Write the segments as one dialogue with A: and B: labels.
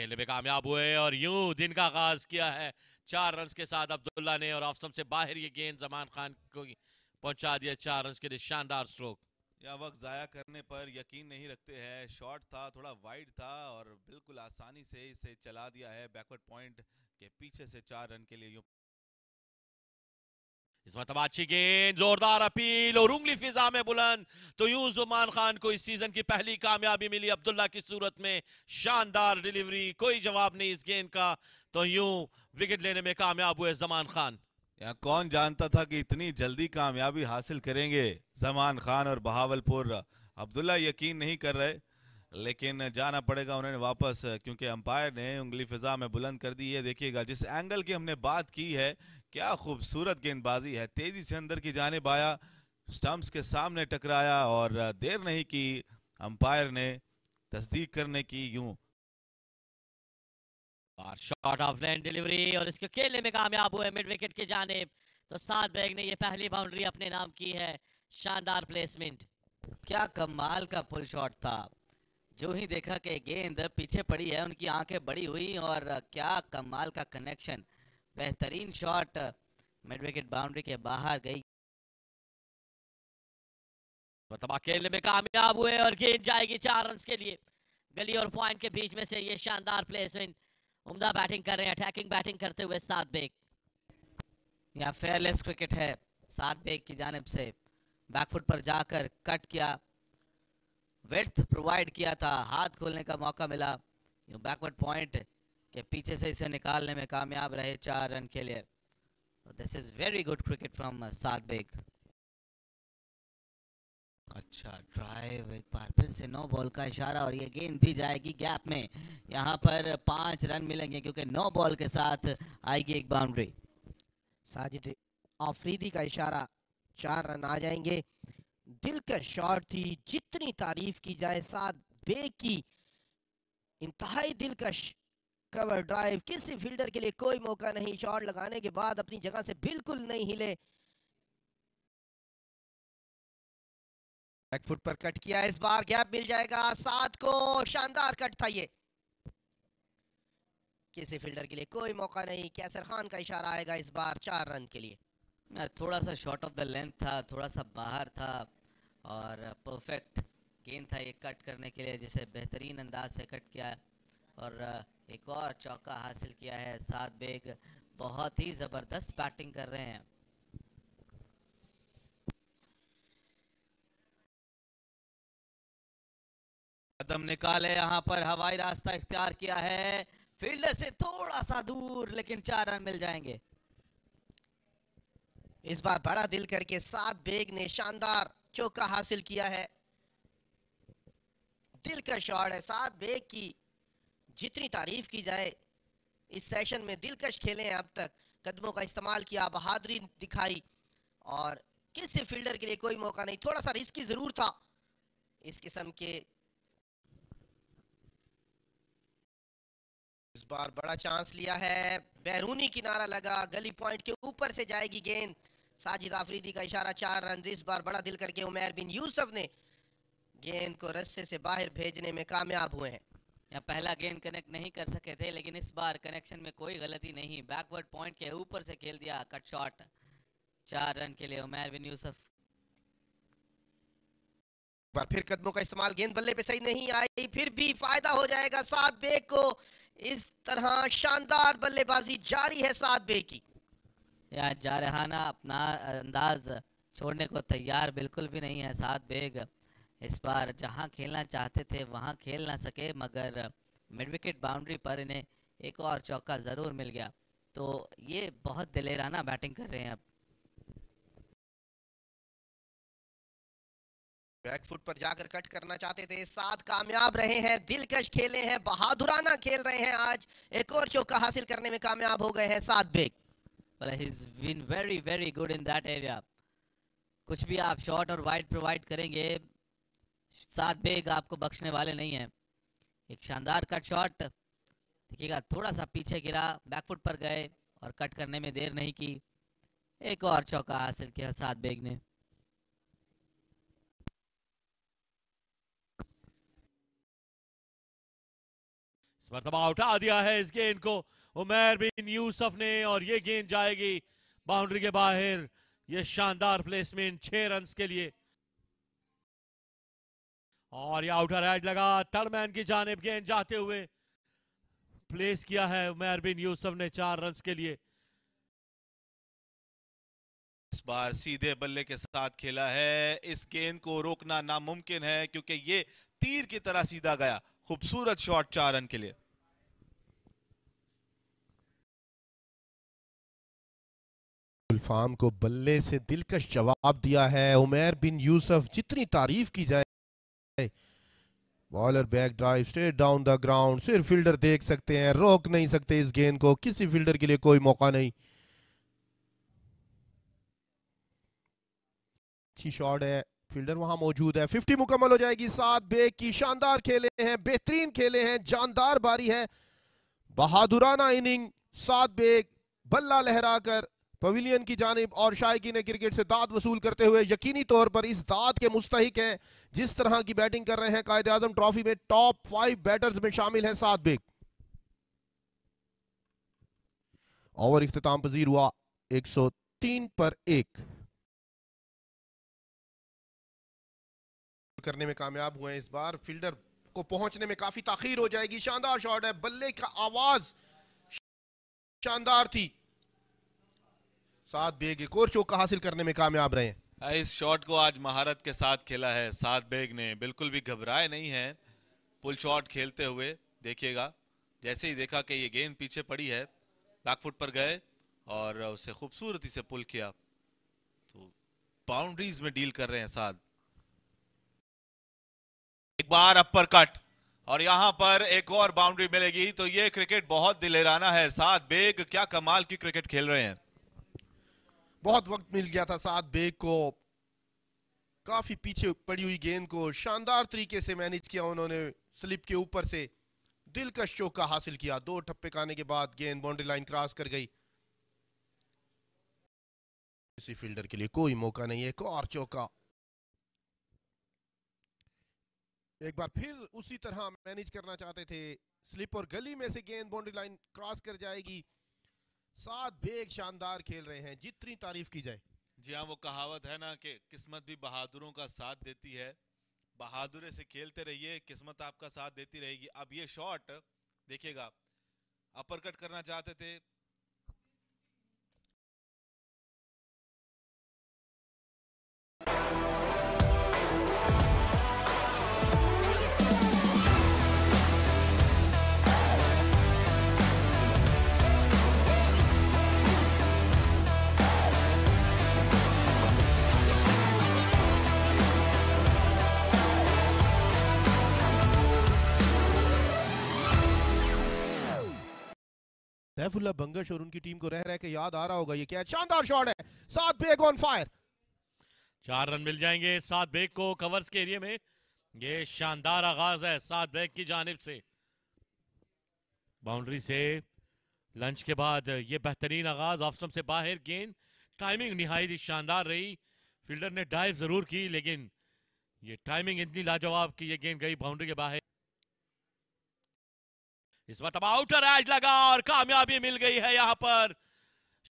A: खेलने में कामयाब हुए और यूं दिन का आगाज किया है 4 रन के साथ अब्दुल्ला ने और ऑफ स्टंप से बाहर ये गेंद जमान खान को पहुंचा दिया 4 रन के लिए। शानदार स्ट्रोक।
B: या वक्त ज़ाया करने पर यकीन नहीं रखते हैं। शॉट था, थोड़ा वाइड था और बिल्कुल आसानी से इसे चला दिया है बैकवर्ड पॉइंट के पीछे से 4 रन के लिए। यूं
A: इस मतलब अच्छी गेंद, जोरदार अपील और उंगली फिजा में बुलंद। तो यूं जुमान खान को इस सीजन की पहली कामयाबी मिली अब्दुल्ला की सूरत में। शानदार डिलीवरी, कोई जवाब नहीं इस गेंद का। तो यूं विकेट लेने में कामयाब हुए जमान खान।
B: या कौन जानता था कि इतनी जल्दी कामयाबी हासिल करेंगे जमान खान और बहावलपुर। अब्दुल्ला यकीन नहीं कर रहे, लेकिन जाना पड़ेगा उन्हें वापस, क्योंकि अंपायर ने उंगली फिजा में बुलंद कर दी है। देखिएगा जिस एंगल की हमने बात की है, क्या खूबसूरत गेंदबाजी है। तेजी से अंदर की जानिब आया, स्टंप्स के सामने टकराया और देर नहीं की अंपायर ने तस्दीक करने की। यूं
C: और शॉट ऑफ लैंड डिलीवरी और इसके खेलने में कामयाब हुए मिड विकेट की जानिब। तो सात बैग ने ये पहली बाउंड्री अपने नाम की है। शानदार प्लेसमेंट।
D: क्या कमाल का पुल शॉट था। जो ही देखा कि गेंद पीछे पड़ी है, उनकी आंखें बड़ी हुई और क्या कमाल का कनेक्शन। बेहतरीन शॉट, मिड विकेट बाउंड्री के बाहर गई।
C: मतलब खेलने में कामयाब हुए और गेंद जाएगी 4 रन के लिए। गली और पॉइंट के बीच में से ये शानदार प्लेसमेंट। उम्दा बैटिंग कर रहे हैं, अटैकिंग बैटिंग करते हुए सात बेग।
D: यहाँ फेयरलेस क्रिकेट है सात बेग की जानिब से। बैकफुट पर जाकर कट किया, विड्थ प्रोवाइड किया था, हाथ खोलने का मौका मिला। यूं बैकवर्ड पॉइंट के पीछे से इसे निकालने में कामयाब रहे 4 रन के लिए। This is very good cricket from सात बेग। अच्छा ड्राइव, एक बार फिर से नो बॉल का इशारा और ये गेंद भी जाएगी गैप में। यहाँ पर 5 रन मिलेंगे क्योंकि नो बॉल के साथ आएगी एक बाउंड्री।
E: साजिद आफरीदी का इशारा, 4 रन आ जाएंगे। दिलकश शॉट थी, जितनी तारीफ की जाए। सात बेग की इंतहाई दिलकश कवर ड्राइव, किसी फील्डर के लिए कोई मौका नहीं। शॉट लगाने के बाद अपनी जगह से बिल्कुल नहीं हिले। बैकफुट पर कट किया, इस बार गैप मिल जाएगा सात को। शानदार कट था ये, किसी फील्डर के लिए कोई मौका नहीं। कैसर खान का इशारा आएगा इस बार 4 रन के लिए।
D: थोड़ा सा शॉर्ट ऑफ द लेंथ था, थोड़ा सा बाहर था और परफेक्ट गेंद था ये कट करने के लिए, जिसे बेहतरीन अंदाज से कट किया और एक और चौका हासिल किया है। सात बेग बहुत ही जबरदस्त बैटिंग कर रहे हैं। कदम निकाले, यहाँ पर हवाई रास्ता इख्तियार किया है, फील्डर से थोड़ा सा दूर, लेकिन 4 रन मिल जाएंगे।
E: इस बार बड़ा दिल करके सात बेग ने शानदार चौका हासिल किया है। दिल का शॉट है सात बेग की, जितनी तारीफ की जाए। इस सेशन में दिलकश खेले हैं अब तक, कदमों का इस्तेमाल किया, बहादुरी दिखाई और किसी फील्डर के लिए कोई मौका नहीं। थोड़ा सा रिस्की जरूर था इस किस्म के। इस बार बड़ा चांस लिया है, बैरूनी किनारा लगा, गली पॉइंट के ऊपर से जाएगी गेंद। साजिद आफरीदी का इशारा, 4 रन। इस बार बड़ा दिल करके उमर बिन यूसुफ ने गेंद को रस्से से बाहर भेजने में कामयाब हुए हैं।
D: या पहला गेंद कनेक्ट नहीं कर सके थे, लेकिन इस बार कनेक्शन में कोई गलती नहीं। बैकवर्ड पॉइंट के ऊपर से खेल दिया कट शॉट। 4 रन के लिए उमर बिन यूसुफ।
E: बार फिर कदमों का इस्तेमाल, गेंद बल्ले पे सही नहीं आई, फिर भी फायदा हो जाएगा सात बेग को। इस तरह शानदार बल्लेबाजी जारी है सात बेग की।
D: या जारहाना अपना अंदाज छोड़ने को तैयार बिल्कुल भी नहीं है सात बेग। इस बार जहां खेलना चाहते थे वहां खेल ना सके, मगर मिड विकेट बाउंड्री पर इन्हें एक और चौका जरूर मिल गया। तो ये बहुत दिलेराना बैटिंग कर रहे हैं अब।
E: बैकफुट पर जाकर कट करना चाहते थे, सात कामयाब रहे हैं। दिलकश खेले हैं, बहादुराना खेल रहे हैं। आज एक और चौका हासिल करने में कामयाब हो गए हैं सात bag.
D: Well, he's been very very good in that area. कुछ भी आप शॉट और वाइड प्रोवाइड करेंगे, सात बेग आपको बख्शने वाले नहीं है। एक शानदार कट शॉट, देखिएगा थोड़ा सा पीछे गिरा, बैकफुट पर गए और कट करने में देर नहीं की। एक और चौका हासिल किया सात बेग ने।
A: इस मरतबा उठा दिया है इस गेंद को उमर बिन यूसुफ ने और ये गेंद जाएगी बाउंड्री के बाहर। ये शानदार प्लेसमेंट 6 रन्स के लिए और ये आउटर एज लगा टर्मैन की जानिब गेंद जाते हुए प्लेस किया है उमर बिन यूसुफ ने 4 रन्स के लिए।
B: इस बार सीधे बल्ले के साथ खेला है, इस गेंद को रोकना नामुमकिन है क्योंकि ये तीर की तरह सीधा गया। खूबसूरत शॉट 4 रन के लिए।
F: फार्म को बल्ले से दिलकश जवाब दिया है उमर बिन यूसुफ, जितनी तारीफ की जाए। Bowler back drive straight down the ground, सिर्फ फील्डर देख सकते हैं, रोक नहीं सकते इस गेंद को, किसी फील्डर के लिए कोई मौका नहीं। अच्छी शॉट है, फील्डर वहां मौजूद है। 50 मुकम्मल हो जाएगी। 7 बेग की शानदार खेले हैं, बेहतरीन खेले हैं, जानदार बारी है, बहादुराना इनिंग। 7 बेग बल्ला लहराकर पवेलियन की जानिब और शायकीन क्रिकेट से दाद वसूल करते हुए यकीनी तौर पर इस दाद के मुस्तहिक हैं। जिस तरह की बैटिंग कर रहे हैं, कायदे आजम ट्रॉफी में टॉप 5 बैटर्स में शामिल हैं 7 बेग। ओवर इख्तिताम पजीर हुआ 103 पर 1 करने में कामयाब हुए हैं। इस बार फील्डर को पहुंचने में काफी ताखीर हो जाएगी। शानदार शॉट है, बल्ले का आवाज शानदार थी। 7 बेग एक और चौका हासिल करने में कामयाब रहे हैं।
B: इस शॉट को आज महारत के साथ खेला है 7 बेग ने, बिल्कुल भी घबराए नहीं है पुल शॉट खेलते हुए। देखिएगा, जैसे ही देखा कि ये गेंद पीछे पड़ी है, बैकफुट पर गए और उसे खूबसूरती से पुल किया। तो बाउंड्रीज में डील कर रहे हैं 7। एक बार अपर कट और यहां पर एक और बाउंड्री मिलेगी। तो ये क्रिकेट बहुत दिलेराना है। 7 बेग क्या कमाल की क्रिकेट खेल रहे हैं।
F: बहुत वक्त मिल गया था 7 बेग को, काफी पीछे पड़ी हुई गेंद को शानदार तरीके से मैनेज किया उन्होंने। स्लिप के ऊपर से दिलकश चौका हासिल किया। 2 ठप्पे खाने के बाद गेंद बाउंड्री लाइन क्रॉस कर गई। किसी फील्डर के लिए कोई मौका नहीं है। एक और चौका, एक बार फिर उसी तरह मैनेज करना चाहते थे। स्लिप और गली में से गेंद बाउंड्री लाइन क्रॉस कर जाएगी। 7 बेग शानदार खेल रहे हैं, जितनी तारीफ की जाए।
B: जी हाँ, वो कहावत है ना कि किस्मत भी बहादुरों का साथ देती है। बहादुरे से खेलते रहिए, किस्मत आपका साथ देती रहेगी। अब ये शॉट देखिएगा, अपर कट करना चाहते थे,
F: सैफुल्ला बंगश और उनकी टीम को रह रह के याद आ रहा होगा ये क्या शानदार शॉट है। 7 बेग ऑन फायर।
A: 4 रन मिल जाएंगे 7 बेग को कवर्स के एरिया में। ये शानदार आगाज है 7 बेग की जानिब से। बाउंड्री से लंच के बाद ये बेहतरीन आगाज, ऑफ स्टंप से बाहर गेंद, टाइमिंग निहायत ही शानदार रही। फील्डर ने डाइव जरूर की लेकिन ये टाइमिंग इतनी लाजवाब कि ये गेंद गई बाउंड्री के बाहर। इस बार आउटर एज लगा और कामयाबी मिल गई है यहां पर।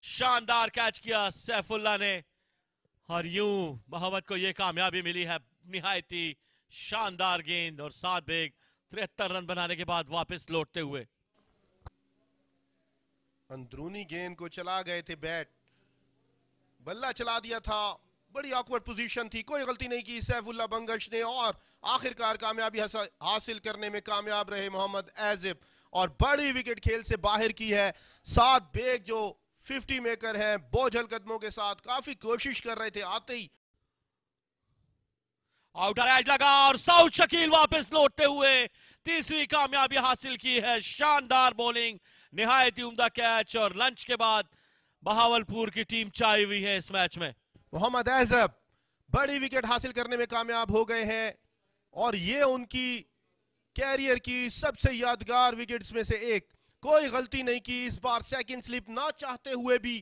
A: शानदार कैच किया सैफुल्ला ने और यूं मोहम्मद को यह कामयाबी मिली है। निहायत ही शानदार गेंद और 7 बेग 73 रन बनाने के बाद वापस लौटते हुए।
F: अंदरूनी गेंद को चला गए थे बैट, बल्ला चला दिया था। बड़ी ऑकवर्ड पोजीशन थी, कोई गलती नहीं की सैफुल्ला बंगश ने और आखिरकार कामयाबी हासिल करने में कामयाब रहे मोहम्मद एजिब और बड़ी विकेट खेल से बाहर की है। 7 बेग जो 50 मेकर हैं, बोझल कदमों के साथ काफी कोशिश कर रहे थे, आते ही
A: आउटर एज लगा और साउथ शकील वापस लौटते हुए तीसरी कामयाबी हासिल की है। शानदार बॉलिंग, निहायत ही उम्दा कैच और लंच के बाद बहावलपुर की टीम चाई हुई है इस मैच में।
F: मोहम्मद एजब बड़ी विकेट हासिल करने में कामयाब हो गए हैं और ये उनकी कैरियर की सबसे यादगार विकेट्स में से एक। कोई गलती नहीं की इस बार, सेकंड स्लिप ना चाहते हुए भी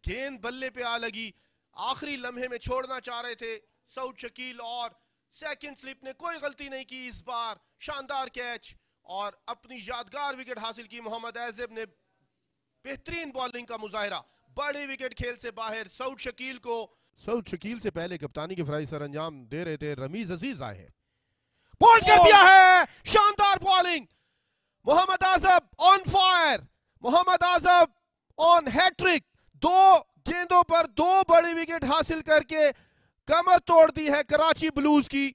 F: गेंद बल्ले पे आ लगी। आखिरी लम्हे में छोड़ना चाह रहे थे साउथ शकील और सेकंड स्लिप ने कोई गलती नहीं की इस बार। शानदार कैच, और अपनी यादगार विकेट हासिल की। मोहम्मद ऐज़ब ने बेहतरीन बॉलिंग का मुजाहिरा, बड़ी विकेट खेल से बाहर। सऊद शकील से पहले कप्तानी के फराइज सर अंजाम दे रहे थे रमीज अजीज आए हैं, बोल्ड कर दिया है, शानदार bowling. Mohammad Azam on fire, Mohammad Azam on hat trick, 2 गेंदों पर 2 बड़ी विकेट हासिल करके कमर तोड़ दी है कराची ब्लूज की।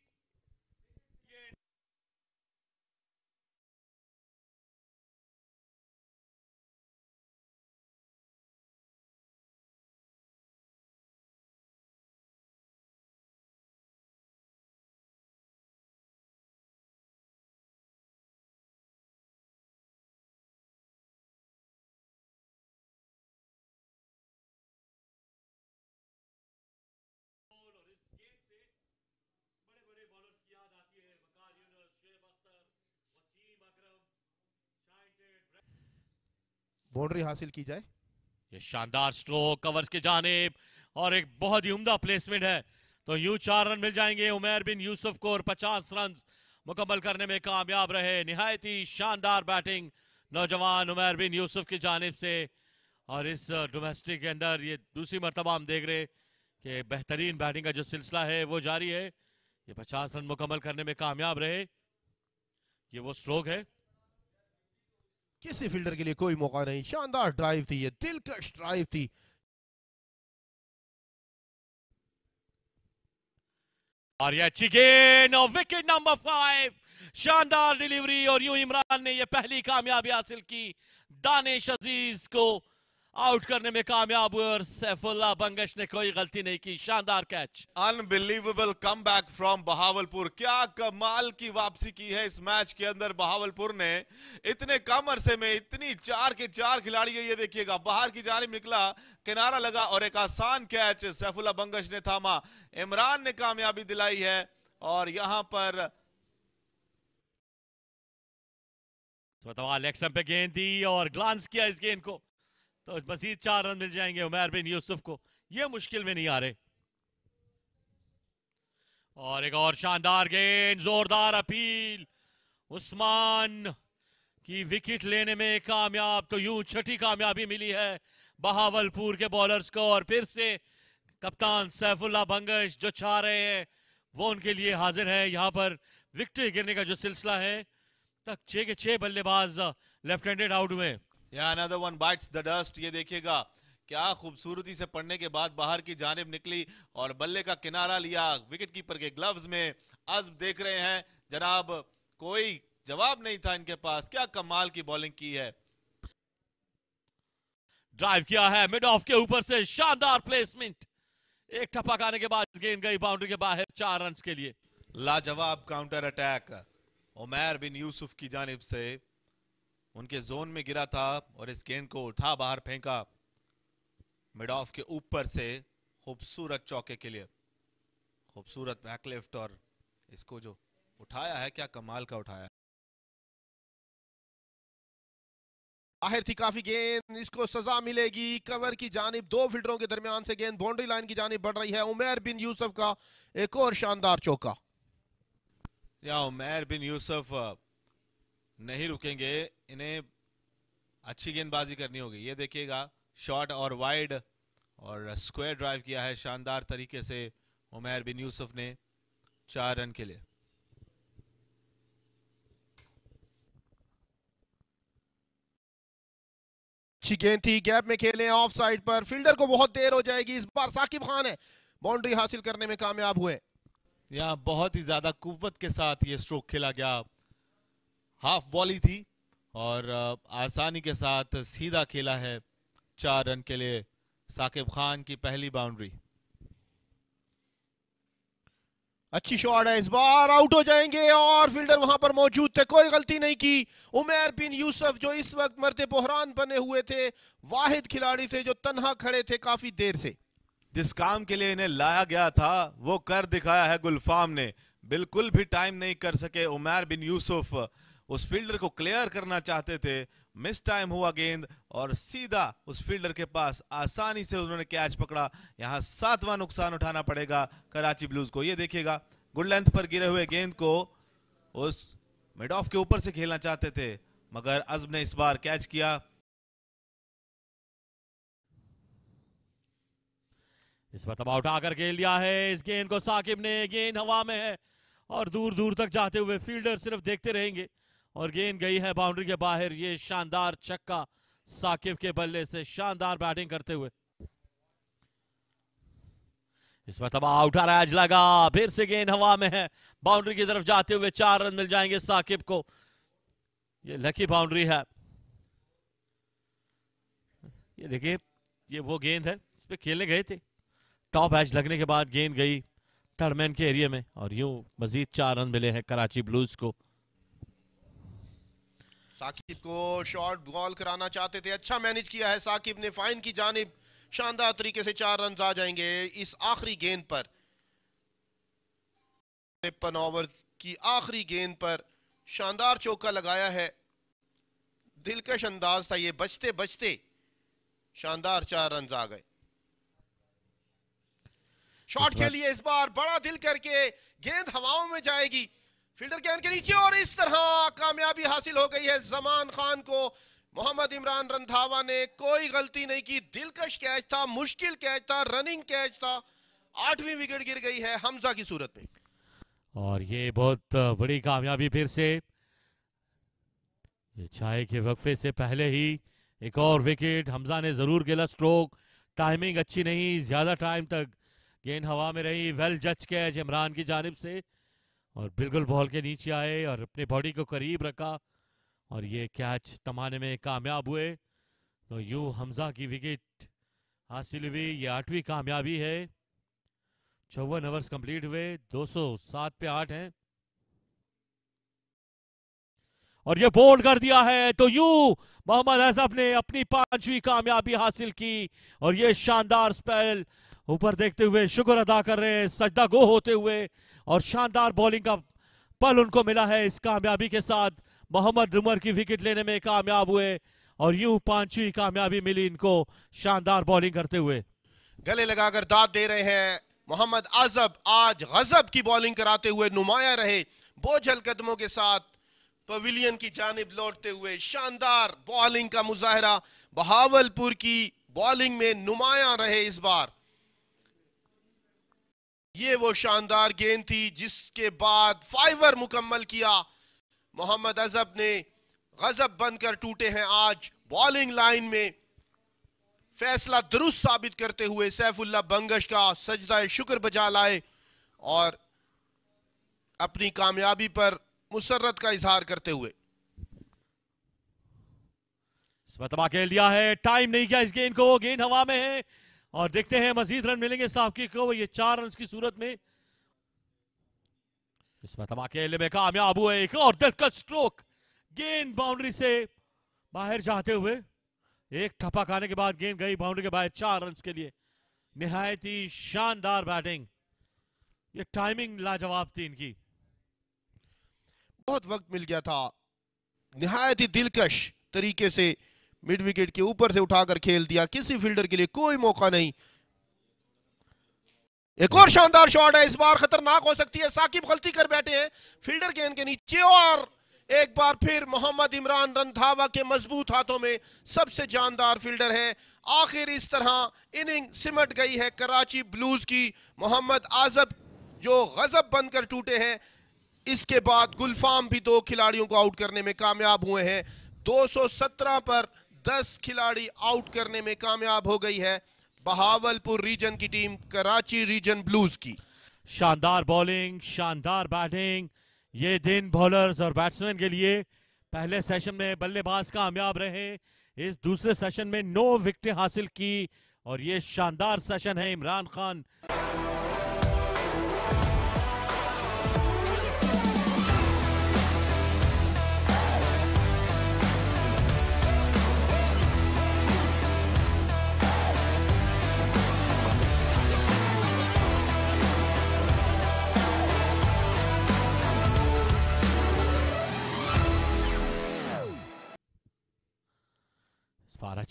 F: बाउंड्री हासिल की जाए।
A: ये शानदार स्ट्रोक कवर्स के जानिब और एक बहुत ही उम्दा प्लेसमेंट है, तो यूं 4 रन मिल जाएंगे। उमर बिन यूसुफ को और 50 रन मुकम्मल करने में कामयाब रहे। निहायत ही शानदार बैटिंग नौजवान उमर बिन यूसुफ की जानिब से। और इस डोमेस्टिक के अंदर ये दूसरी मरतबा हम देख रहे कि बेहतरीन बैटिंग का जो सिलसिला है वो जारी है। ये 50 रन मुकम्मल करने में कामयाब रहे। ये वो स्ट्रोक है,
F: किसी फील्डर के लिए कोई मौका नहीं। शानदार ड्राइव थी, ये दिलकश ड्राइव थी।
A: और ये अच्छी गेंद और विकेट नंबर 5, शानदार डिलीवरी। और यूं इमरान ने ये पहली कामयाबी हासिल की, दानिश अजीज को आउट करने में कामयाब हुए और सैफुल्लाह बंगश ने कोई गलती नहीं की। शानदार catch,
B: unbelievable comeback from Bahawalpur. क्या कमाल की वापसी की है इस मैच के अंदर बहावलपुर ने। इतने कम अरसे में इतनी 4 के 4 खिलाड़ी है। ये देखिएगा बाहर की जानिब निकला, किनारा लगा और एक आसान कैच सैफुल्लाह बंगश ने थामा। इमरान ने कामयाबी दिलाई है और यहां पर
A: लेग स्टंप पे गेंद दी और ग्लांस किया इस गेंद को, तो मजीद 4 रन मिल जाएंगे उमर बिन यूसुफ को। ये मुश्किल में नहीं आ रहे। और एक और शानदार गेंद, जोरदार अपील, उस्मान की विकेट लेने में कामयाब। तो यूं 6ठी कामयाबी मिली है बहावलपुर के बॉलर्स को। और फिर से कप्तान सैफुल्लाह बंगश जो चाह रहे हैं वो उनके लिए हाजिर है। यहां पर विकेट गिरने का जो सिलसिला है, तक 6 के 6 बल्लेबाज लेफ्ट हैंडेड आउट हुए।
B: या another one bytes the dust. ये देखिएगा क्या खूबसूरती से पड़ने के बाद बाहर की जानिब निकली और बल्ले का किनारा लिया विकेट कीपर के ग्लव्स में। अज़्ब देख रहे हैं जनाब, कोई जवाब नहीं था इनके पास। क्या कमाल की बॉलिंग की है।
A: ड्राइव किया है मिड ऑफ के ऊपर से, शानदार प्लेसमेंट। एक टपक आने के बाद गेंद गई बाउंड्री के बाहर 4 रन के लिए।
B: लाजवाब काउंटर अटैक उमर बिन यूसुफ की जानिब से। उनके जोन में गिरा था और इस गेंद को उठा बाहर फेंका मिड ऑफ के ऊपर से, खूबसूरत चौके के लिए। खूबसूरत बैकलिफ्ट और इसको जो उठाया है, क्या कमाल का उठाया।
F: बाहर थी काफी गेंद, इसको सजा मिलेगी। कवर की जानिब 2 फील्डरों के दरमियान से गेंद बाउंड्री लाइन की जानिब बढ़ रही है। उमर बिन यूसुफ का एक और शानदार चौका।
B: या उमर बिन यूसुफ नहीं रुकेंगे, इन्हें अच्छी गेंदबाजी करनी होगी। ये देखिएगा शॉर्ट और वाइड और स्क्वायर ड्राइव किया है शानदार तरीके से उमर बिन यूसुफ ने 4 रन के लिए।
F: अच्छी गेंद थी, गैप में खेले ऑफ साइड पर। फील्डर को बहुत देर हो जाएगी। इस बार साकिब खान है बाउंड्री हासिल करने में कामयाब हुए।
B: यहाँ बहुत ही ज्यादा कुव्वत के साथ ये स्ट्रोक खेला गया। हाफ वॉली थी और आसानी के साथ सीधा खेला है 4 रन के लिए। साकिब खान की पहली बाउंड्री।
F: अच्छी शॉट है, इस बार आउट हो जाएंगे और फील्डर वहां पर मौजूद थे, कोई गलती नहीं की। उमर बिन यूसुफ जो इस वक्त मर्दे बहरान बने हुए थे, वाहिद खिलाड़ी थे जो तन्हा खड़े थे काफी देर से।
B: जिस काम के लिए इन्हें लाया गया था वो कर दिखाया है गुलफाम ने। बिल्कुल भी टाइम नहीं कर सके उमर बिन यूसुफ। उस फील्डर को क्लियर करना चाहते थे, मिस टाइम हुआ गेंद और सीधा उस फील्डर के पास आसानी से उन्होंने कैच पकड़ा। यहां 7वां नुकसान उठाना पड़ेगा कराची ब्लूज को। ये देखिएगा गुड लेंथ पर गिरे हुए गेंद को उस मिड ऑफ के ऊपर से खेलना चाहते थे, मगर अज़्म ने इस बार कैच किया।
A: इस पर तबाह उठाकर खेल लिया है इस गेंद को साकिब ने। गेंद हवा में है और दूर दूर तक जाते हुए फील्डर सिर्फ देखते रहेंगे और गेंद गई है बाउंड्री के बाहर। ये शानदार छक्का साकिब के बल्ले से, शानदार बैटिंग करते हुए। इस पर तबाह उठा रहा है अजलगा, फिर से गेंद हवा में है, बाउंड्री की तरफ जाते हुए 4 रन मिल जाएंगे साकिब को। ये लकी बाउंड्री है। ये देखिए, ये वो गेंद है इस पे खेलने गए थे, टॉप एज लगने के बाद गेंद गई थर्ड मैन के एरिया में और यूं मजीद 4 रन मिले हैं कराची ब्लूज को।
F: साकिब को शॉर्ट बॉल कराना चाहते थे, अच्छा मैनेज किया है साकिब ने फाइन की जानिब। शानदार तरीके से 4 रन आ जाएंगे इस आखिरी गेंद पर। 53 ओवर की आखिरी गेंद पर शानदार चौका लगाया है, दिलकश अंदाज था ये, बचते बचते शानदार 4 रन आ गए। शॉट के लिए इस बार बड़ा दिल करके गेंद हवाओं में जाएगी, फील्डर गेंद के नीचे और इस तरह कामयाबी हासिल हो गई है जमान खान को। मोहम्मद इमरान रंधावा ने कोई गलती नहीं की, दिलकश कैच था, मुश्किल कैच था, रनिंग कैच था। 8वीं विकेट गिर गई है हमजा की सूरत में
A: और ये बहुत बड़ी कामयाबी फिर से। ये चाय के वक्फे से पहले ही एक और विकेट। हमजा ने जरूर खेला स्ट्रोक, टाइमिंग अच्छी नहीं, ज्यादा टाइम तक गेंद हवा में रही। वेल जज कैच इमरान की जानिब से और बिल्कुल बॉल के नीचे आए और अपने बॉडी को करीब रखा और ये कैच तमाने में कामयाब हुए। तो यूं हमजा की विकेट हासिल हुई, ये 8वीं कामयाबी है। 54 ओवर्स कंप्लीट हुए, 207 पे 8 हैं और ये बोल्ड कर दिया है। तो यूं मोहम्मद अजहब ने अपनी 5वीं कामयाबी हासिल की और ये शानदार स्पेल ऊपर देखते हुए शुक्र अदा कर रहे हैं, सजदा गो होते हुए और शानदार बॉलिंग का पल उनको मिला है। इस कामयाबी के साथ मोहम्मद उमर की विकेट लेने में कामयाब हुए और यूं 5वीं कामयाबी मिली इनको शानदार बॉलिंग करते हुए।
F: गले लगाकर दाद दे रहे हैं मोहम्मद आजब, आज गजब की बॉलिंग कराते हुए नुमाया रहे, बोझल कदमों के साथ पवेलियन की जानिब लौटते हुए शानदार बॉलिंग का मुजाहरा बहावलपुर की बॉलिंग में नुमाया रहे। इस बार ये वो शानदार गेंद थी जिसके बाद फाइवर मुकम्मल किया। मोहम्मद अजहब ने गजब बनकर टूटे हैं आज बॉलिंग लाइन में, फैसला दुरुस्त साबित करते हुए सैफुल्लाह बंगश का सजदा शुक्र बजा लाए और अपनी कामयाबी पर मुसर्रत का इजहार करते हुए।
A: तबाह खेल दिया है, टाइम नहीं किया इस गेंद को, गेंद हवा में है और देखते हैं मजीद रन मिलेंगे साकिब को। ये 4 रन की सूरत में इसमें तबाह खेलने में कामयाब हुए। एक और दिलकश स्ट्रोक, गेंद बाउंड्री से बाहर जाते हुए एक ठप्पा खाने के बाद गेंद गई बाउंड्री के बाहर 4 रन के लिए। निहायत ही शानदार बैटिंग, ये टाइमिंग लाजवाब थी इनकी।
F: बहुत वक्त मिल गया था, निहायत ही दिलकश तरीके से मिड विकेट के ऊपर से उठाकर खेल दिया, किसी फील्डर के लिए कोई मौका नहीं। एक और शानदार शॉट है, इस बार खतरनाक हो सकती है, साकिब गलती कर बैठे हैं, फील्डर गेंद के नीचे और एक बार फिर मोहम्मद इमरान रंधावा के मजबूत हाथों में सबसे जानदार फील्डर है। आखिर इस तरह इनिंग सिमट गई है कराची ब्लूज की। मोहम्मद आजब जो गजब बनकर टूटे हैं, इसके बाद गुलफाम भी 2 खिलाड़ियों को आउट करने में कामयाब हुए हैं। 217 पर 10 खिलाड़ी आउट करने में कामयाब हो गई है बहावलपुर रीजन की टीम कराची रीजन ब्लूज की।
A: शानदार बॉलिंग, शानदार बैटिंग, ये दिन बॉलर्स और बैट्समैन के लिए। पहले सेशन में बल्लेबाज कामयाब रहे, इस दूसरे सेशन में 9 विकेटें हासिल की और ये शानदार सेशन है इमरान खान।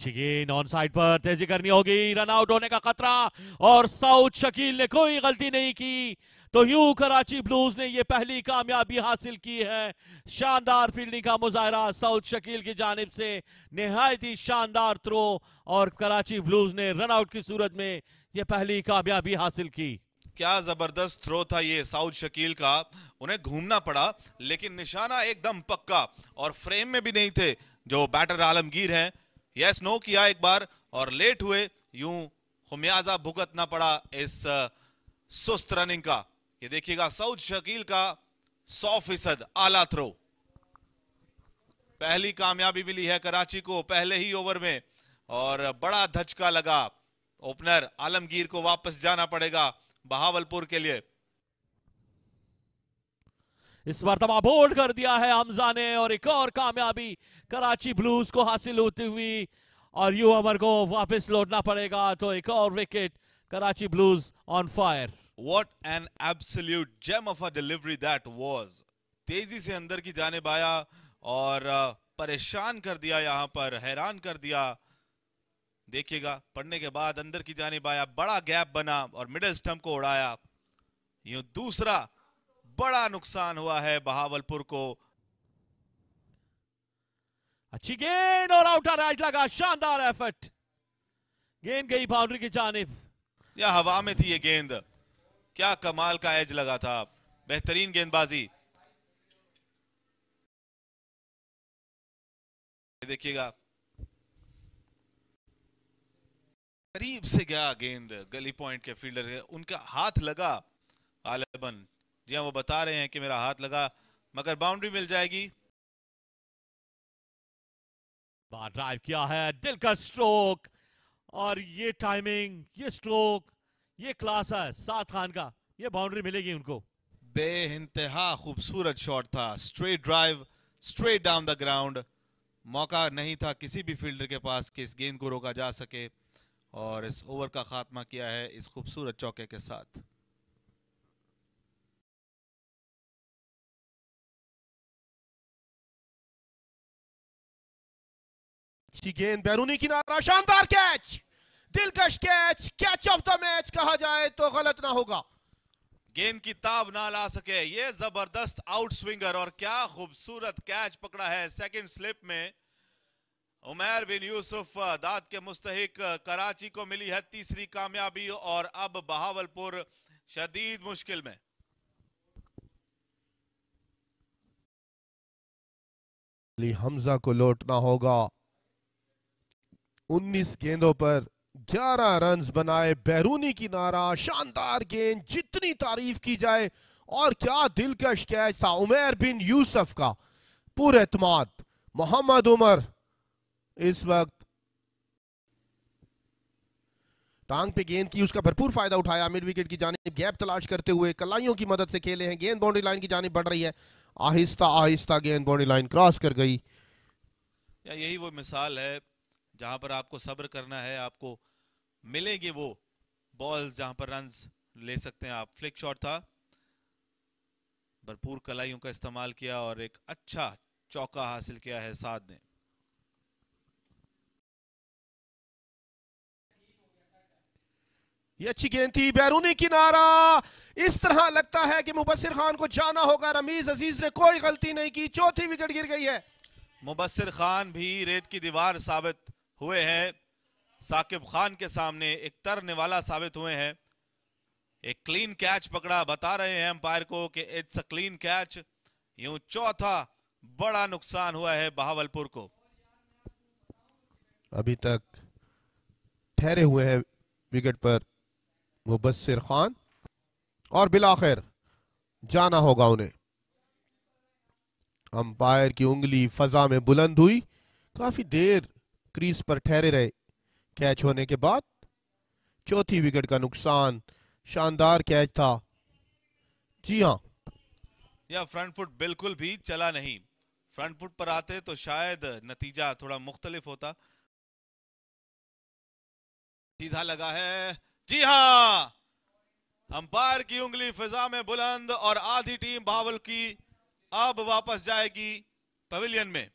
A: अच्छी गेंद ऑन साइड पर तेजी करनी होगी, रन आउट होने का खतरा और साउथ शकील ने कोई गलती नहीं की, तो यूं कराची ब्लूज ने ये पहली कामयाबी हासिल की है। शानदार फील्डिंग का मुजाहरा साउथ शकील की जानिब से, निहायत ही शानदार थ्रो और कराची ब्लूज ने रन आउट की सूरत में ये पहली कामयाबी हासिल की।
B: क्या जबरदस्त थ्रो था ये साउथ शकील का, उन्हें घूमना पड़ा लेकिन निशाना एकदम पक्का और फ्रेम में भी नहीं थे जो बैटर आलमगीर हैं। यस नो किया एक बार और लेट हुए, यूं खुमियाजा भुगतना पड़ा इस सुस्त रनिंग का। ये देखिएगा साउथ शकील का 100% आला थ्रो। पहली कामयाबी मिली है कराची को पहले ही ओवर में और बड़ा धचका लगा। ओपनर आलमगीर को वापस जाना पड़ेगा बहावलपुर के लिए।
A: इस मरतबा बोल्ड कर दिया है हमजा ने और एक और कामयाबी कराची ब्लूज को हासिल होती हुई और यू अमर को वापस लौटना पड़ेगा, तो एक और wicket, Karachi blues on fire.
B: What an absolute gem of a delivery that was. तेजी से अंदर की जानिब आया और परेशान कर दिया, यहां पर हैरान कर दिया। देखिएगा पढ़ने के बाद अंदर की जानिब आया, बड़ा गैप बना और मिडिल स्टंप को उड़ाया। यूं दूसरा बड़ा नुकसान हुआ है बहावलपुर को।
A: अच्छी गेंद और आउटर एज लगा, शानदार एफर्ट, गेंद गई बाउंड्री की जानिब।
B: या हवा में थी ये गेंद, क्या कमाल का एज लगा था, बेहतरीन गेंदबाजी। देखिएगा करीब से गया गेंद गली पॉइंट के फील्डर के, उनका हाथ लगा गालिबन। जी हाँ, वो बता रहे हैं कि मेरा हाथ लगा, मगर बाउंड्री मिल जाएगी।
A: बार ड्राइव किया है, दिल का स्ट्रोक और ये टाइमिंग, ये स्ट्रोक, ये क्लास है साद खान का, ये बाउंड्री मिलेगी उनको।
B: बेइंतहा खूबसूरत शॉट था, straight drive, straight down the ground. मौका नहीं था किसी भी फील्डर के पास कि इस गेंद को रोका जा सके और इस ओवर का खात्मा किया है इस खूबसूरत चौके के साथ।
F: अच्छी गेंद, बैरूनी किनारा, शानदार कैच, दिलकश catch, catch of the match कहा जाए तो गलत ना होगा।
B: गेंद की ताब ना ला सके, ये जबरदस्त आउट स्विंगर और क्या खूबसूरत कैच पकड़ा है सेकंड स्लिप में। उमैर बिन यूसुफ दाद के मुस्तहिक, कराची को मिली है तीसरी कामयाबी और अब बहावलपुर शदीद मुश्किल में।
F: अली हमजा को लौटना होगा। 19 गेंदों पर 11 रन्स बनाए, बैरूनी किनारा, शानदार गेंद, जितनी तारीफ की जाए, और क्या दिलकश कैच था उमैर बिन यूसुफ का। पूरे एतमाद मोहम्मद उमर इस वक्त टांग पे गेंद की, उसका भरपूर फायदा उठाया, मिड विकेट की जानिब गैप तलाश करते हुए कलाइयों की मदद से खेले हैं। गेंद बाउंड्री लाइन की जानिब बढ़ रही है, आहिस्ता आहिस्ता गेंद बाउंड्री लाइन क्रॉस कर गई।
B: या यही वो मिसाल है जहां पर आपको सब्र करना है, आपको मिलेंगे वो बॉल्स जहां पर रन्स ले सकते हैं आप। फ्लिक शॉट था, भरपूर कलाइयों का इस्तेमाल किया और एक अच्छा चौका हासिल किया है साद ने।
F: ये अच्छी गेंद थी, बैरूनी किनारा, इस तरह लगता है कि मुबस्सिर खान को जाना होगा। रमीज अजीज ने कोई गलती नहीं की, चौथी विकेट गिर गई है।
B: मुबस्सिर खान भी रेत की दीवार साबित हुए हैं, साकिब खान के सामने एक तरने वाला साबित हुए हैं। एक क्लीन कैच पकड़ा, बता रहे हैं अंपायर को कि इट्स अ क्लीन कैच। यूं चौथा बड़ा नुकसान हुआ है बहावलपुर को।
F: अभी तक ठहरे हुए हैं विकेट पर मुबस्सिर खान और बिलाखिर जाना होगा उन्हें। अंपायर की उंगली फजा में बुलंद हुई, काफी देर क्रीज पर ठहरे रहे कैच होने के बाद। चौथी विकेट का नुकसान, शानदार कैच था। जी हां,
B: या फ्रंट फुट बिल्कुल भी चला नहीं, फ्रंट फुट पर आते तो शायद नतीजा थोड़ा मुख्तलिफ होता। सीधा लगा है, जी हां, अंपायर की उंगली फिजा में बुलंद और आधी टीम बहावल की अब वापस जाएगी पवेलियन में।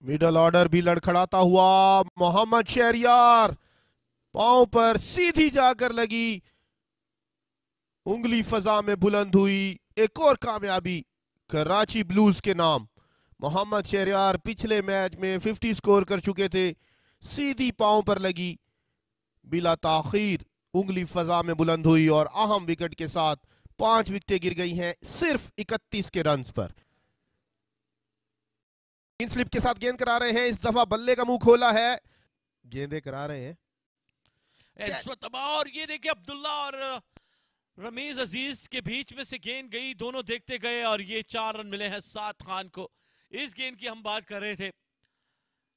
F: मिडल ऑर्डर भी लड़खड़ाता हुआ, मोहम्मद शहरियार पांव पर सीधी जाकर लगी, उंगली फजा में बुलंद हुई। एक और कामयाबी कराची ब्लूज के नाम। मोहम्मद शहरियार पिछले मैच में 50 स्कोर कर चुके थे, सीधी पांव पर लगी, बिला ताखीर उंगली फजा में बुलंद हुई और अहम विकेट के साथ 5 विकेटें गिर गई हैं सिर्फ 31 के रन्स पर। इन स्लिप के साथ गेंद करा रहे हैं, इस दफा बल्ले का मुंह खोला है, गेंदें करा रहे हैं
A: और ये देखिए अब्दुल्ला और रमीज अजीज के बीच में से गेंद गई, दोनों देखते गए और ये 4 रन मिले हैं साद खान को। इस गेंद की हम बात कर रहे थे,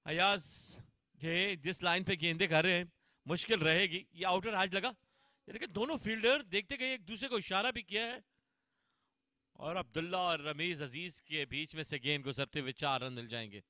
A: अयाज ये जिस लाइन पे गेंदे कर रहे हैं मुश्किल रहेगी। ये आउटर आज लगा, ये देखिए दोनों फील्डर देखते गए, एक दूसरे को इशारा भी किया है और अब्दुल्ला और रमीज अजीज के बीच में से गेंद गुजरते हुए 4 रन मिल जाएंगे।